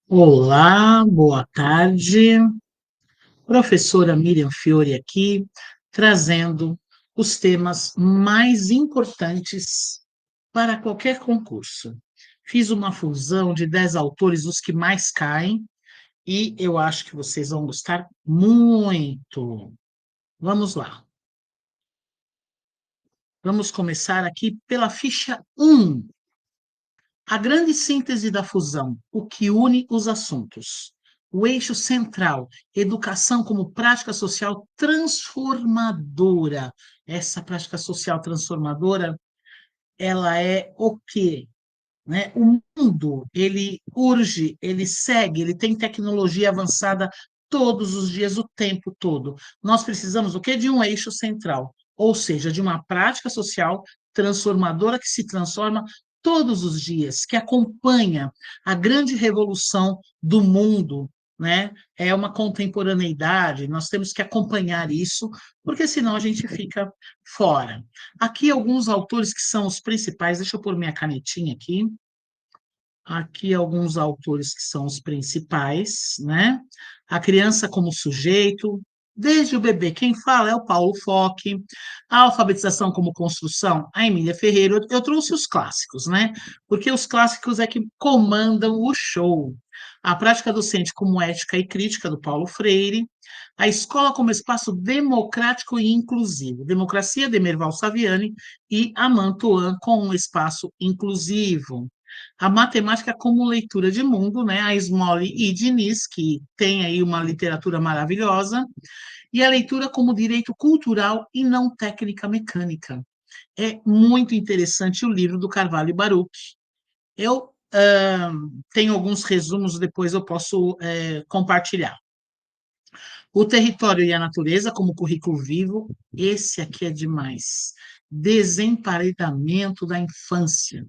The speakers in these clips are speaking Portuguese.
Olá, boa tarde. Professora Miriam Fiore aqui, trazendo os temas mais importantes para qualquer concurso. Fiz uma fusão de 10 autores, os que mais caem, e eu acho que vocês vão gostar muito. Vamos lá. Vamos começar aqui pela ficha 1. A grande síntese da fusão, o que une os assuntos. O eixo central, educação como prática social transformadora. Essa prática social transformadora, ela é o quê? Né? O mundo, ele urge, ele segue, ele tem tecnologia avançada todos os dias, o tempo todo. Nós precisamos o quê? De um eixo central, ou seja, de uma prática social transformadora que se transforma todos os dias, que acompanha a grande revolução do mundo, né? É uma contemporaneidade, nós temos que acompanhar isso, porque senão a gente fica fora. Aqui alguns autores que são os principais, deixa eu pôr minha canetinha aqui. Aqui alguns autores que são os principais, né? A criança como sujeito, desde o bebê, quem fala é o Paulo Fock, a alfabetização como construção, a Emília Ferreira. Eu trouxe os clássicos, né? Porque os clássicos é que comandam o show. A prática docente como ética e crítica, do Paulo Freire, a escola como espaço democrático e inclusivo, democracia de Merval Saviani e Amantuan com um espaço inclusivo. A matemática como leitura de mundo, né? A Smalley e Diniz, que tem aí uma literatura maravilhosa, e a leitura como direito cultural e não técnica mecânica. É muito interessante o livro do Carvalho e Baruch. Eu tenho alguns resumos, depois eu posso compartilhar. O território e a natureza como currículo vivo, esse aqui é demais. Desemparedamento da infância.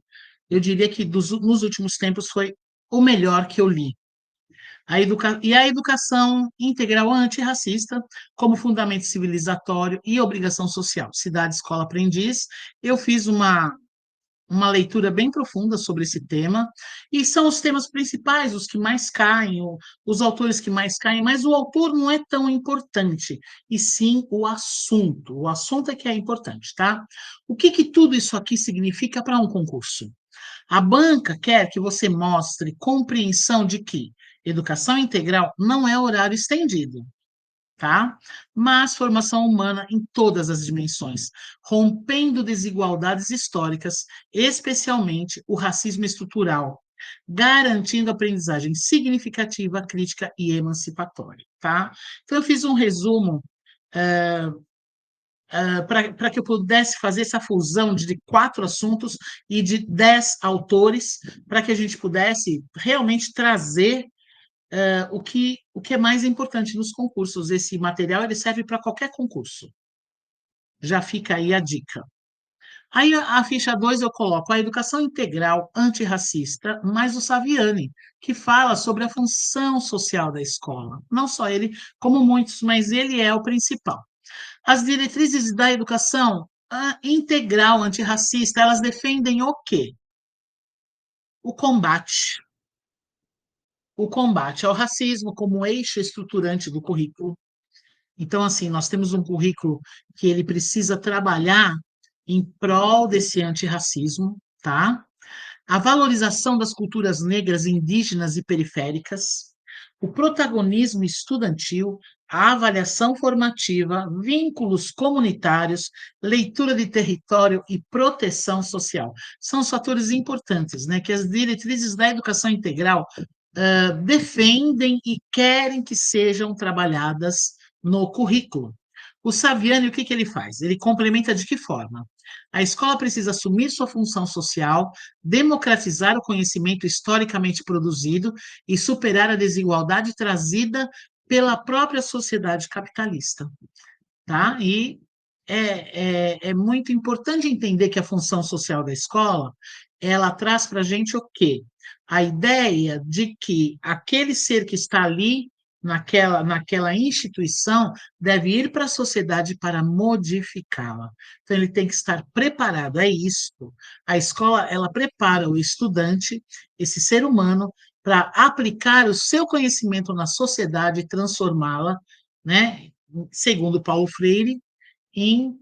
Eu diria que nos últimos tempos foi o melhor que eu li. E a educação integral antirracista como fundamento civilizatório e obrigação social. Cidade, escola, aprendiz. Eu fiz uma leitura bem profunda sobre esse tema, e são os temas principais, os que mais caem, os autores que mais caem, mas o autor não é tão importante, e sim o assunto é que é importante, tá? O que tudo isso aqui significa para um concurso? A banca quer que você mostre compreensão de que educação integral não é horário estendido, tá? Mas formação humana em todas as dimensões, rompendo desigualdades históricas, especialmente o racismo estrutural, garantindo aprendizagem significativa, crítica e emancipatória, tá? Então, eu fiz um resumo para que eu pudesse fazer essa fusão de 4 assuntos e de 10 autores, para que a gente pudesse realmente trazer o que é mais importante nos concursos. Esse material ele serve para qualquer concurso. Já fica aí a dica. Aí a ficha 2 eu coloco a educação integral antirracista, mais o Saviani, que fala sobre a função social da escola. Não só ele, como muitos, mas ele é o principal. As diretrizes da educação integral antirracista, elas defendem o quê? O combate. O combate ao racismo como eixo estruturante do currículo. Então, assim, nós temos um currículo que ele precisa trabalhar em prol desse antirracismo, tá? A valorização das culturas negras, indígenas e periféricas, o protagonismo estudantil, a avaliação formativa, vínculos comunitários, leitura de território e proteção social. São os fatores importantes, né, que as diretrizes da educação integral defendem e querem que sejam trabalhadas no currículo. O Saviani, o que ele faz? Ele complementa de que forma? A escola precisa assumir sua função social, democratizar o conhecimento historicamente produzido e superar a desigualdade trazida pela própria sociedade capitalista, tá? E é muito importante entender que a função social da escola, ela traz para a gente o quê? A ideia de que aquele ser que está ali, naquela instituição, deve ir para a sociedade para modificá-la. Então, ele tem que estar preparado, é isso. A escola, ela prepara o estudante, esse ser humano, para aplicar o seu conhecimento na sociedade e transformá-la, né, segundo Paulo Freire, em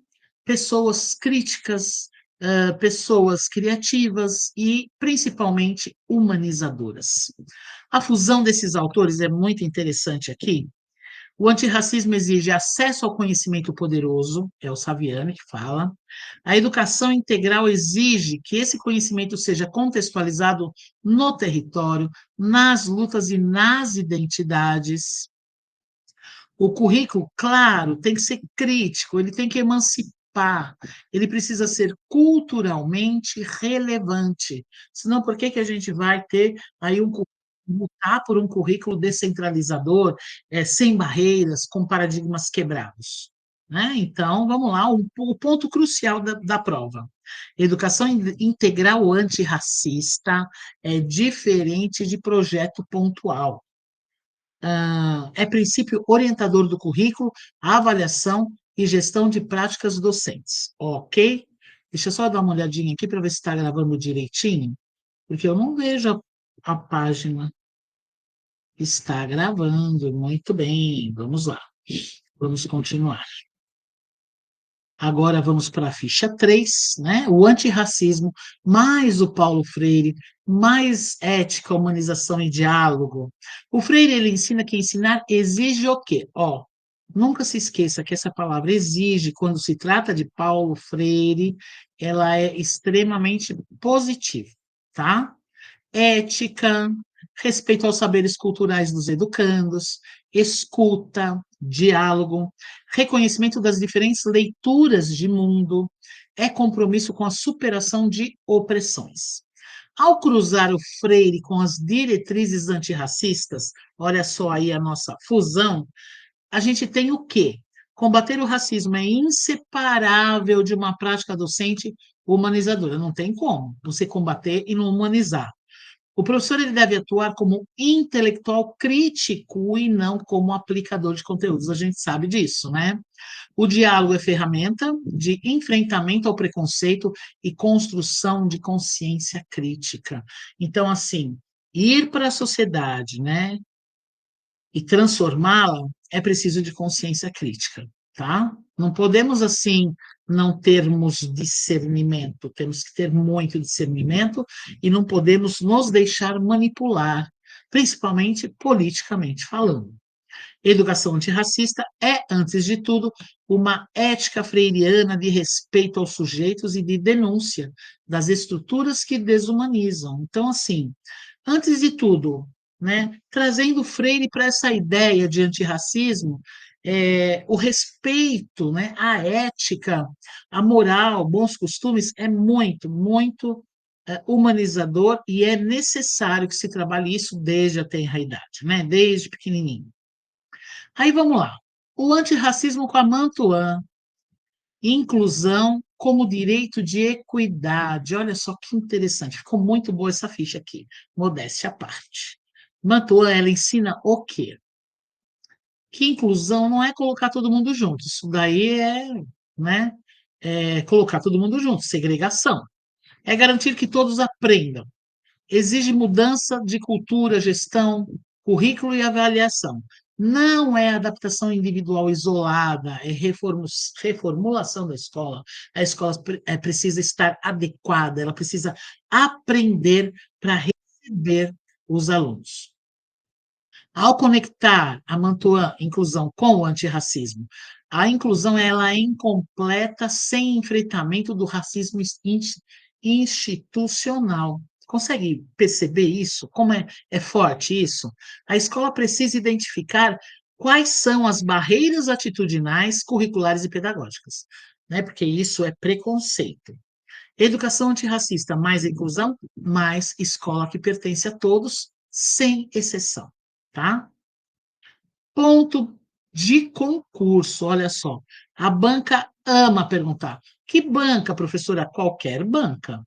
pessoas críticas, pessoas criativas e, principalmente, humanizadoras. A fusão desses autores é muito interessante aqui. O antirracismo exige acesso ao conhecimento poderoso, é o Saviano que fala. A educação integral exige que esse conhecimento seja contextualizado no território, nas lutas e nas identidades. O currículo, claro, tem que ser crítico, ele tem que emancipar, ele precisa ser culturalmente relevante. Senão, por que que a gente vai ter aí lutar por um currículo descentralizador, sem barreiras, com paradigmas quebrados? Né? Então, vamos lá, o ponto crucial da prova. Educação integral antirracista é diferente de projeto pontual. É princípio orientador do currículo, avaliação e gestão de práticas docentes. Ok? Deixa eu só dar uma olhadinha aqui para ver se está gravando direitinho, porque eu não vejo a página. Está gravando, muito bem. Vamos lá. Vamos continuar. Agora vamos para a ficha 3, né? O antirracismo, mais o Paulo Freire, mais ética, humanização e diálogo. O Freire, ele ensina que ensinar exige o quê? Ó, nunca se esqueça que essa palavra exige, quando se trata de Paulo Freire, ela é extremamente positiva, tá? Ética, respeito aos saberes culturais dos educandos, escuta, diálogo, reconhecimento das diferentes leituras de mundo, é compromisso com a superação de opressões. Ao cruzar o Freire com as diretrizes antirracistas, olha só aí a nossa fusão, a gente tem o quê? Combater o racismo é inseparável de uma prática docente humanizadora. Não tem como você combater e não humanizar. O professor ele deve atuar como intelectual crítico e não como aplicador de conteúdos. A gente sabe disso, né? O diálogo é ferramenta de enfrentamento ao preconceito e construção de consciência crítica. Então, assim, ir para a sociedade, né, e transformá-la é preciso de consciência crítica, tá? Não podemos, assim, não termos discernimento, temos que ter muito discernimento e não podemos nos deixar manipular, principalmente politicamente falando. Educação antirracista é, antes de tudo, uma ética freiriana de respeito aos sujeitos e de denúncia das estruturas que desumanizam. Então, assim, antes de tudo, né, trazendo Freire para essa ideia de antirracismo, o respeito, né, a ética, a moral, bons costumes é muito, muito humanizador e é necessário que se trabalhe isso desde a tenra idade, né, desde pequenininho. Aí vamos lá. O antirracismo com a Mantuan, inclusão como direito de equidade. Olha só que interessante, ficou muito boa essa ficha aqui, modéstia à parte. Mantuan, ela ensina o quê? Que inclusão não é colocar todo mundo junto, isso daí né, colocar todo mundo junto, segregação. É garantir que todos aprendam, exige mudança de cultura, gestão, currículo e avaliação. Não é adaptação individual isolada, é reformulação da escola. A escola precisa estar adequada, ela precisa aprender para receber os alunos. Ao conectar a Mantua inclusão com o antirracismo, a inclusão ela é incompleta sem enfrentamento do racismo institucional. Consegue perceber isso? Como é forte isso? A escola precisa identificar quais são as barreiras atitudinais, curriculares e pedagógicas, né? Porque isso é preconceito. Educação antirracista mais inclusão, mais escola que pertence a todos, sem exceção, tá? Ponto de concurso, olha só. A banca ama perguntar. Que banca, professora? Qualquer banca.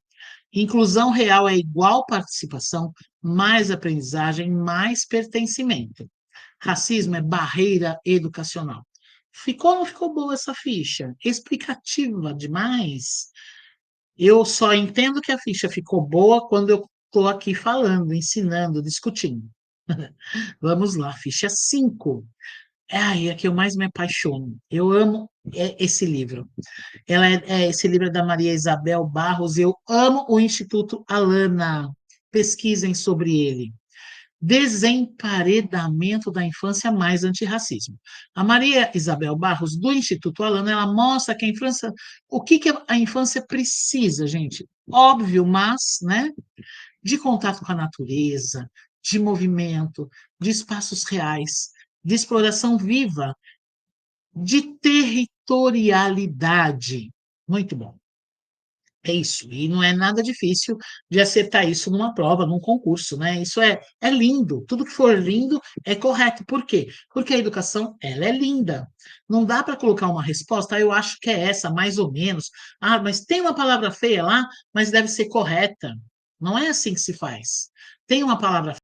Inclusão real é igual participação, mais aprendizagem, mais pertencimento. Racismo é barreira educacional. Ficou ou não ficou boa essa ficha? Explicativa demais. Eu só entendo que a ficha ficou boa quando eu estou aqui falando, ensinando, discutindo. Vamos lá, ficha 5. É a que eu mais me apaixono. Eu amo esse livro. Esse livro é da Maria Isabel Barros. Eu amo o Instituto Alana. Pesquisem sobre ele. Desemparedamento da infância mais antirracismo. A Maria Isabel Barros, do Instituto Alana, ela mostra que a infância, o que que a infância precisa, gente? Óbvio, mas, né, de contato com a natureza, de movimento, de espaços reais, de exploração viva, de territorialidade. Muito bom. É isso, e não é nada difícil de acertar isso numa prova, num concurso, né? Isso é lindo, tudo que for lindo é correto. Por quê? Porque a educação, ela é linda. Não dá para colocar uma resposta, eu acho que é essa, mais ou menos. Ah, mas tem uma palavra feia lá, mas deve ser correta. Não é assim que se faz. Tem uma palavra